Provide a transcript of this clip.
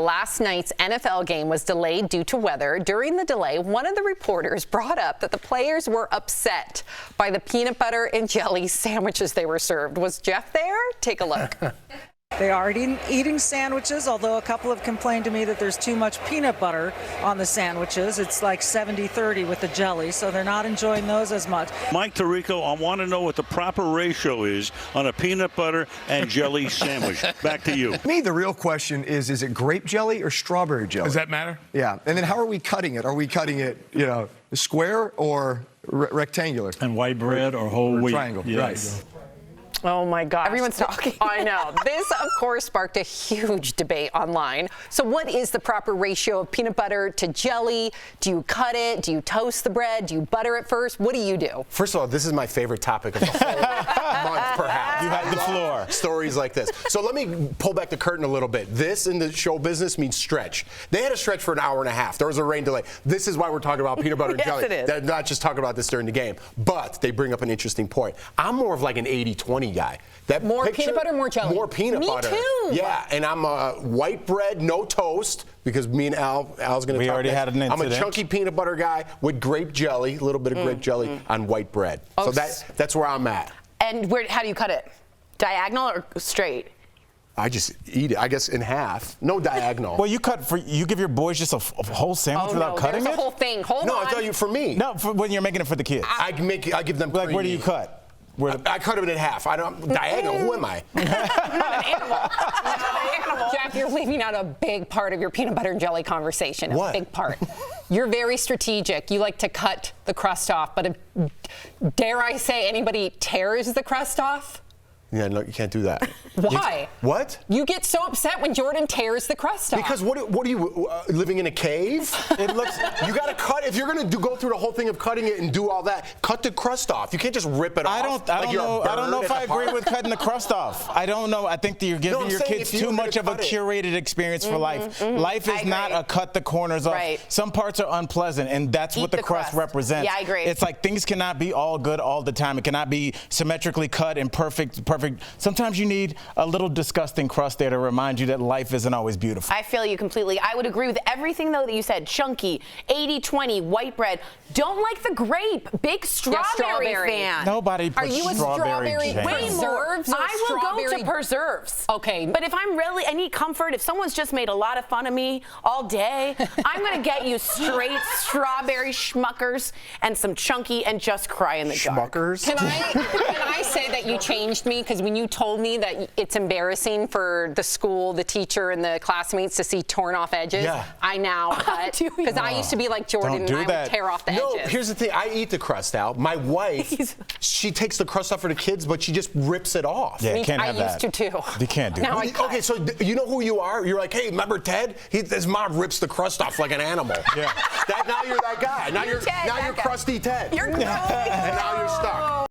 last night's NFL game was delayed due to weather. During the delay, one of the reporters brought up that the players were upset by the peanut butter and jelly sandwiches they were served. Was Jeff there? Take a look. They are eating sandwiches, although a couple have complained to me that there's too much peanut butter on the sandwiches. It's like 70-30 with the jelly, so they're not enjoying those as much. Mike Tirico, I want to know what the proper ratio is on a peanut butter and jelly sandwich. Back to you. To me, the real question is it grape jelly or strawberry jelly? Does that matter? Yeah. And then how are we cutting it? Are we cutting it, square or rectangular? And white bread or whole wheat? Triangle, yes. right. Oh, my gosh. Everyone's talking. I know. This, of course, sparked a huge debate online. So what is the proper ratio of peanut butter to jelly? Do you cut it? Do you toast the bread? Do you butter it first? What do you do? First of all, this is my favorite topic of the whole month, perhaps. You have the floor. Stories like this. So let me pull back the curtain a little bit. This in the show business means stretch. They had a stretch for an hour and a half. There was a rain delay. This is why we're talking about peanut butter and jelly. Yes, it is. They're not just talking about this during the game. But they bring up an interesting point. I'm more of like an 80-20 guy. More peanut butter, more jelly? More peanut butter. Me too. Yeah, and I'm a white bread, no toast, because me and Al's going to talk already next. had an I'm a incident. chunky peanut butter guy with grape jelly, a little bit of grape jelly on white bread. Oh, So that's where I'm at. And how do you cut it? Diagonal or straight? I just eat it, I guess, in half. No diagonal. Well, you give your boys just a whole sandwich without cutting there's it? a whole thing. Hold on. No, I thought you for me. No, when you're making it for the kids. I give them Like, where do creamy. you cut? I cut it in half. I don't diagonal. Who am I? Not an animal. Jeff, you're leaving out a big part of your peanut butter and jelly conversation. What? A big part. You're very strategic. You like to cut the crust off, but dare I say anybody tears the crust off? Yeah, no, you can't do that. Why? What? You get so upset when Jordan tears the crust off. Because what are you living in a cave? It looks. You got to cut. If you're going to go through the whole thing of cutting it and do all that, cut the crust off. You can't just rip it off. I don't know if I agree with cutting the crust off. I don't know. I think that you're giving your kids too much of a curated experience for life. Life is not a cut the corners off. Right. Some parts are unpleasant, and that's what the crust represents. Yeah, I agree. It's like things cannot be all good all the time. It cannot be symmetrically cut and perfect. Sometimes you need a little disgusting crust there to remind you that life isn't always beautiful. I feel you completely. I would agree with everything, though, that you said. Chunky, 80-20, white bread. Don't like the grape. Big strawberry fan. Nobody puts Are you a strawberry jam. Way more. Preserves or I will go strawberry- to preserves. Okay. But if I need comfort, if someone's just made a lot of fun of me all day, I'm going to get you straight strawberry schmuckers and some chunky and just cry in the dark. Schmuckers? Can I say that you changed me? Because when you told me that it's embarrassing for the school, the teacher, and the classmates to see torn off edges, I now cut. Because I used to be like Jordan, and I would tear off the edges. No, here's the thing. I eat the crust out. My wife, she takes the crust off for the kids, but she just rips it off. Yeah, can't have that. I used to, too. You can't do Now that. I cut. Okay, so you know who you are? You're like, hey, remember Ted? His mom rips the crust off like an animal. Yeah. Now you're that guy. Now you're crusty Ted. You're And now you're stuck.